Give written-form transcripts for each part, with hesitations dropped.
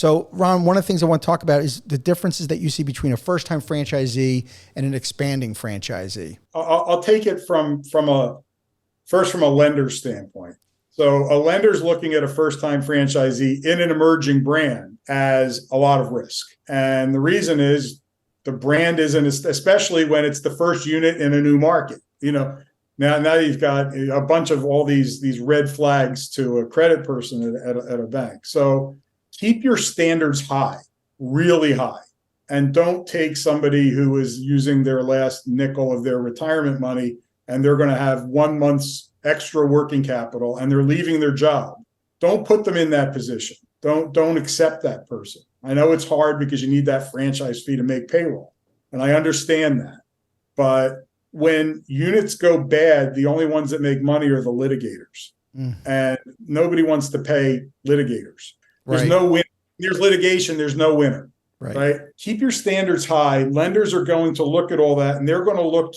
So Ron, one of the things I want to talk about is the differences that you see between a first-time franchisee and an expanding franchisee. I'll take it from a lender's standpoint. So a lender's looking at a first-time franchisee in an emerging brand as a lot of risk. And the reason is the brand isn't, especially when it's the first unit in a new market. Now you've got a bunch of all these red flags to a credit person at a bank. So keep your standards high, really high, and don't take somebody who is using their last nickel of their retirement money and they're going to have 1 month's extra working capital and they're leaving their job. Don't put them in that position. Don't accept that person. I know it's hard because you need that franchise fee to make payroll, and I understand that. But when units go bad, the only ones that make money are the litigators. And nobody wants to pay litigators. There's no win. There's litigation. There's no winner. Right. Keep your standards high. Lenders are going to look at all that, and they're going to look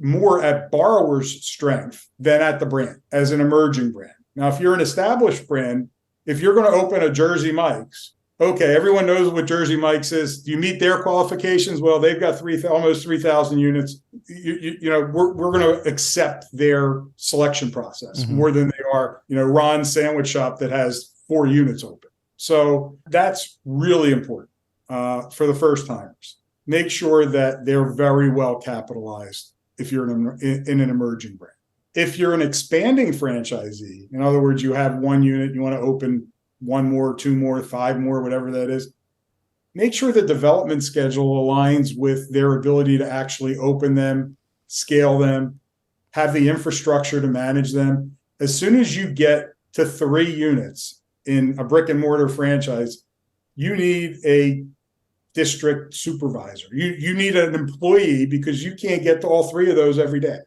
more at borrower's strength than at the brand as an emerging brand. Now, if you're an established brand, if you're going to open a Jersey Mike's, okay, everyone knows what Jersey Mike's is. Do you meet their qualifications? Well, they've got almost 3,000 units. We're going to accept their selection process more than they are, Ron's sandwich shop that has 4 units open. So that's really important for the first timers. Make sure that they're very well capitalized if you're in an emerging brand. If you're an expanding franchisee, in other words, you have 1 unit, you want to open 1 more, 2 more, 5 more, whatever that is, make sure the development schedule aligns with their ability to actually open them, scale them, have the infrastructure to manage them. As soon as you get to 3 units in a brick and mortar franchise, you need a district supervisor. You need an employee because you can't get to all 3 of those every day.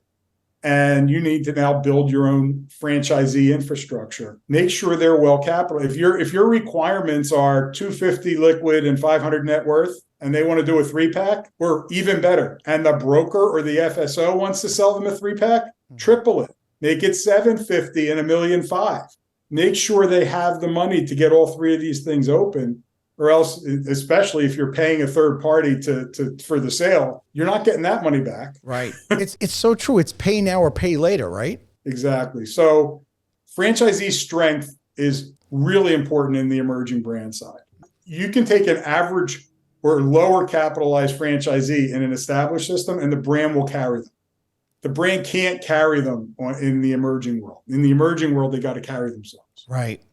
And you need to now build your own franchisee infrastructure. Make sure they're well capitalized. If your requirements are 250 liquid and 500 net worth, and they want to do a 3-pack, or even better, and the broker or the FSO wants to sell them a 3-pack, triple it. Make it 750 and $1.5 million. Make sure they have the money to get all 3 of these things open. Or else, especially if you're paying a third party for the sale, you're not getting that money back. Right. It's so true. It's pay now or pay later, right? Exactly. So franchisee strength is really important in the emerging brand side. You can take an average or lower capitalized franchisee in an established system and the brand will carry them. The brand can't carry them in the emerging world. In the emerging world, they got to carry themselves. Right.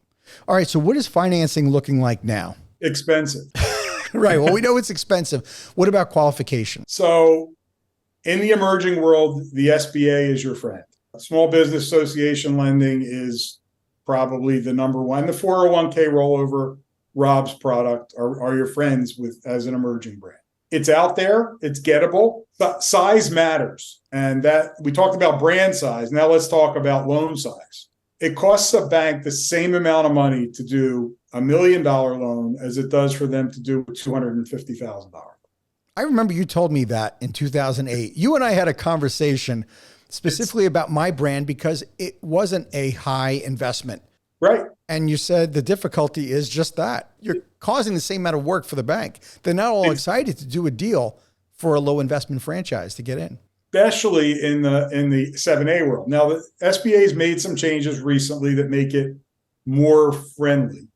All right. So what is financing looking like now? Expensive. Right. Well, we know it's expensive. What about qualification? So in the emerging world, the SBA is your friend. Small Business Association lending is probably the number one. The 401k rollover, Rob's product, are your friends as an emerging brand. It's out there. It's gettable. But size matters. And that we talked about brand size. Now let's talk about loan size. It costs a bank the same amount of money to do $1 million loan as it does for them to do a $250,000. I remember you told me that in 2008. You and I had a conversation specifically about my brand because it wasn't a high investment. Right. And you said the difficulty is just that. You're causing the same amount of work for the bank. They're not all excited to do a deal for a low investment franchise to get in. Especially in the 7A world. Now, the SBA has made some changes recently that make it more friendly.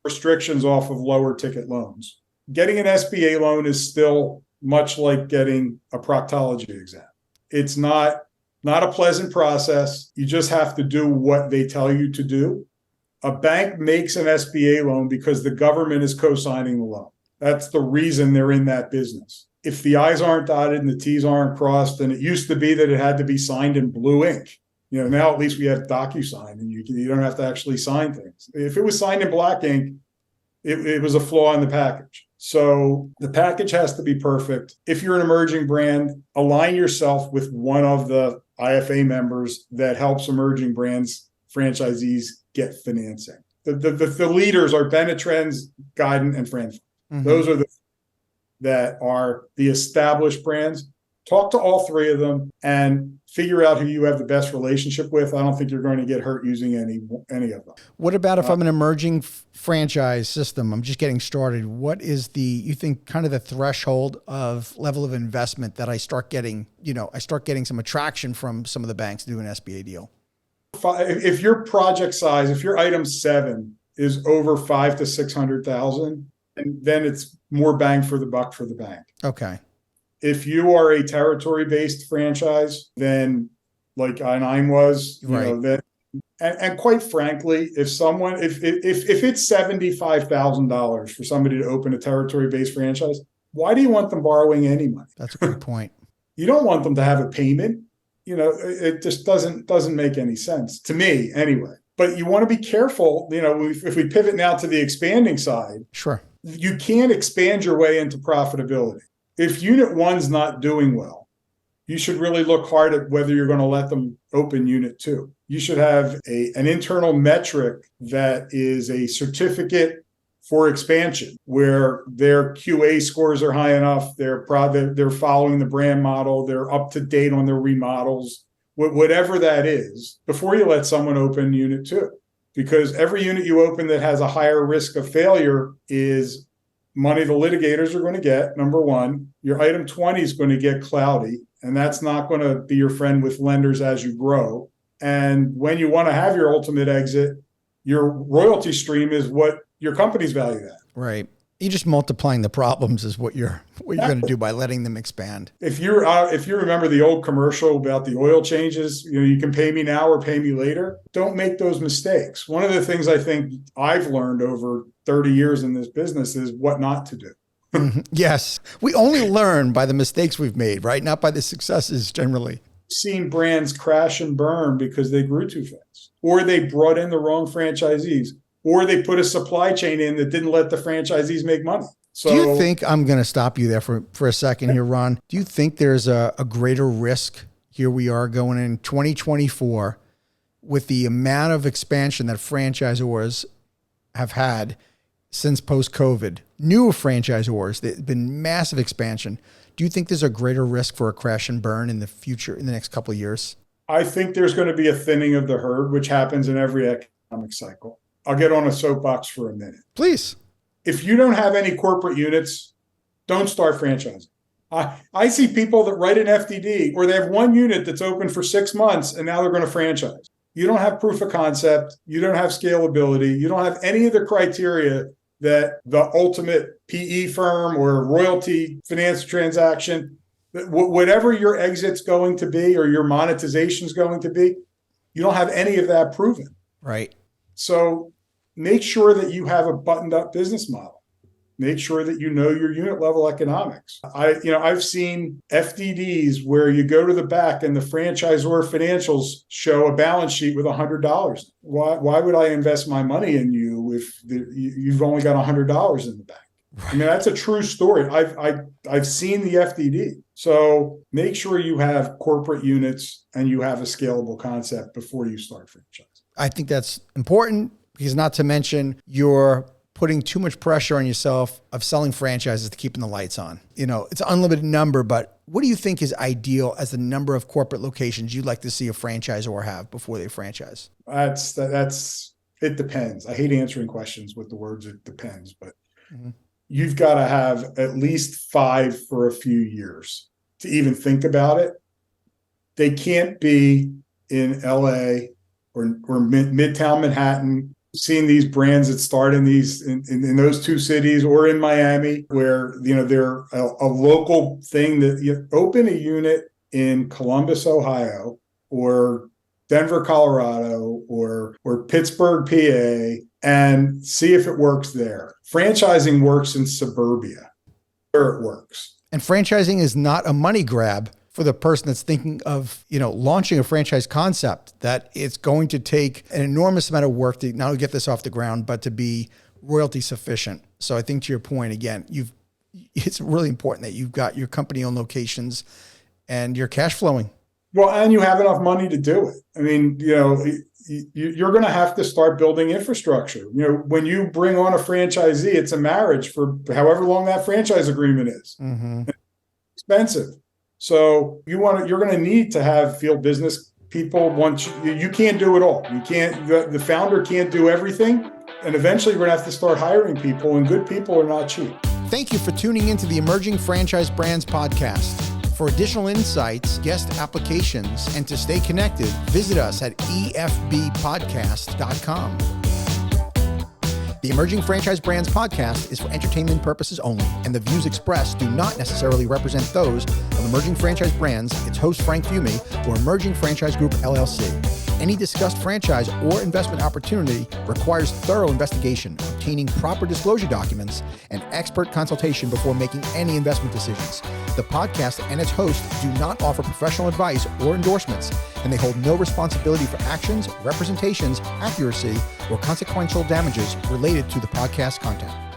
Restrictions off of lower ticket loans. Getting an SBA loan is still much like getting a proctology exam. It's not a pleasant process. You just have to do what they tell you to do. A bank makes an SBA loan because the government is co-signing the loan. That's the reason they're in that business. If the I's aren't dotted and the T's aren't crossed, and it used to be that it had to be signed in blue ink. Now at least we have DocuSign and you don't have to actually sign things. If it was signed in black ink, it was a flaw in the package. So the package has to be perfect. If you're an emerging brand, align yourself with one of the IFA members that helps emerging brands, franchisees get financing. The leaders are Benetrends, Guidant, and Franfund. Those are that are the established brands. talk to all three of them and figure out who you have the best relationship with. I don't think you're going to get hurt using any of them. What about if I'm an emerging franchise system? I'm just getting started. What is you think kind of the threshold of level of investment that I start getting, some attraction from some of the banks to do an SBA deal? If your project size, if your item 7 is over 500,000 to 600,000, then it's more bang for the buck for the bank. Okay. If you are a territory-based franchise, then like I9 was, then, and quite frankly, if it's $75,000 for somebody to open a territory-based franchise, why do you want them borrowing any money? That's a great point. You don't want them to have a payment. It just doesn't make any sense to me anyway. But you want to be careful, if we pivot now to the expanding side. Sure. You can't expand your way into profitability. If unit 1's not doing well, you should really look hard at whether you're going to let them open unit 2. You should have an internal metric that is a certificate for expansion, where their QA scores are high enough, they're following the brand model, they're up to date on their remodels, whatever that is, before you let someone open unit 2. Because every unit you open that has a higher risk of failure is money the litigators are going to get, number one. Your item 20 is going to get cloudy, and that's not going to be your friend with lenders as you grow. And when you want to have your ultimate exit, your royalty stream is what your company's valued at. Right. You're just multiplying the problems is what you're going to do by letting them expand. If you remember the old commercial about the oil changes, you can pay me now or pay me later. Don't make those mistakes. One of the things I think I've learned over 30 years in this business is what not to do. Yes. We only learn by the mistakes we've made, right? Not by the successes generally. Seen brands crash and burn because they grew too fast, or they brought in the wrong franchisees, or they put a supply chain in that didn't let the franchisees make money. So, do you think, I'm going to stop you there for a second here, Ron. Do you think there's a greater risk? Here we are going in 2024 with the amount of expansion that franchisors have had since post-COVID, new franchisors, there's been massive expansion. Do you think there's a greater risk for a crash and burn in the future, in the next couple of years? I think there's going to be a thinning of the herd, which happens in every economic cycle. I'll get on a soapbox for a minute. Please. If you don't have any corporate units, don't start franchising. I see people that write an FDD or they have one unit that's open for 6 months and now they're going to franchise. You don't have proof of concept. You don't have scalability. You don't have any of the criteria that the ultimate PE firm or royalty finance transaction, whatever your exit's going to be or your monetization's going to be, you don't have any of that proven. Right. So make sure that you have a buttoned up business model. Make sure that you know your unit level economics. I've seen FDDs where you go to the back and the franchisor financials show a balance sheet with $100. Why would I invest my money in you if you've only got $100 in the bank? Right. I mean, that's a true story. I've seen the FDD. So make sure you have corporate units and you have a scalable concept before you start franchise. I think that's important because, not to mention, you're putting too much pressure on yourself of selling franchises to keeping the lights on. It's an unlimited number, but what do you think is ideal as the number of corporate locations you'd like to see a franchisor have before they franchise? It depends. I hate answering questions with the words "it depends," but you've got to have at least 5 for a few years to even think about it. They can't be in LA or Midtown Manhattan, seeing these brands that start in those two cities, or in Miami, where they're a local thing. That you open a unit in Columbus, Ohio, or Denver, Colorado, or Pittsburgh, PA, and see if it works there. Franchising works in suburbia, where it works. And franchising is not a money grab for the person that's thinking of, launching a franchise concept, that it's going to take an enormous amount of work to not only get this off the ground, but to be royalty sufficient. So I think, to your point, again, it's really important that you've got your company-owned locations and you're cash flowing. Well, and you have enough money to do it. I mean, you're going to have to start building infrastructure. When you bring on a franchisee, it's a marriage for however long that franchise agreement is. Mm-hmm. It's expensive. So you're going to need to have field business people. Once you can't do it all. You can't, the founder can't do everything. And eventually you're going to have to start hiring people, and good people are not cheap. Thank you for tuning into the Emerging Franchise Brands podcast. For additional insights, guest applications, and to stay connected, visit us at efbpodcast.com. The Emerging Franchise Brands podcast is for entertainment purposes only, and the views expressed do not necessarily represent those of Emerging Franchise Brands, its host Frank Fumey, or Emerging Franchise Group LLC. Any discussed franchise or investment opportunity requires thorough investigation, obtaining proper disclosure documents, and expert consultation before making any investment decisions. The podcast and its host do not offer professional advice or endorsements, and they hold no responsibility for actions, representations, accuracy, or consequential damages related to the podcast content.